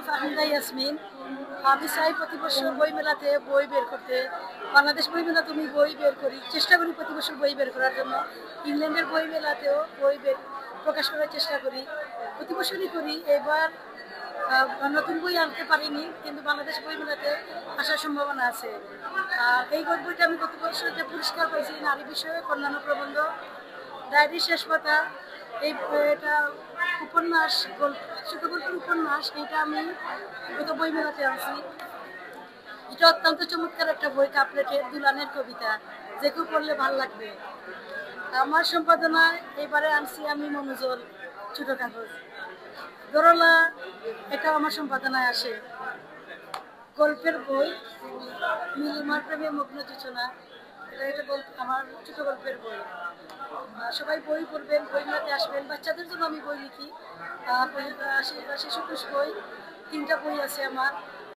ফাহিদা ইয়াসমিন। আমি চাই প্রতি বছর বই মেলাতে বই বের করতে। বাংলাদেশ বই মেলা তুমি বই বের করি, চেষ্টা করি প্রতি বছর বই বের করার জন্য। ইংল্যান্ডের বই মেলাতেও বই বের প্রকাশ করার চেষ্টা করি, প্রতি বছরই করি। এবার নতুন বই আনতে পারিনি, কিন্তু বাংলাদেশ বই মেলাতে আসার সম্ভাবনা আছে। এই বইটা আমি গত বছর যে পুরস্কার পাইছি নারী বিষয়ে অন্যান্য প্রবন্ধ, ডায়েরি শেষ পাতা, এটা উপন্যাস, ছোট গল্পের উপন্যাস, এটা আমি গত বই মেলাতে আনছি। এটা অত্যন্ত চমৎকার একটা বই, কাপলেটের দুলানের কবিতা, যে কেউ পড়লে ভাল লাগবে। আমার সম্পাদনায় এবারে আনছি আমি মনোজল ছোট কাগজ। দরলা, এটা আমার সম্পাদনায় আসে। গল্পের বই নীলিমার প্রেমে মগ্ন যোচনা, এটা আমার ছোট গল্পের বই। সবাই বই পড়বেন, বই মেলাতে আসবেন। বাচ্চাদের জন্য আমি বই লিখি, শিশু বই, 3টা বই আছে আমার।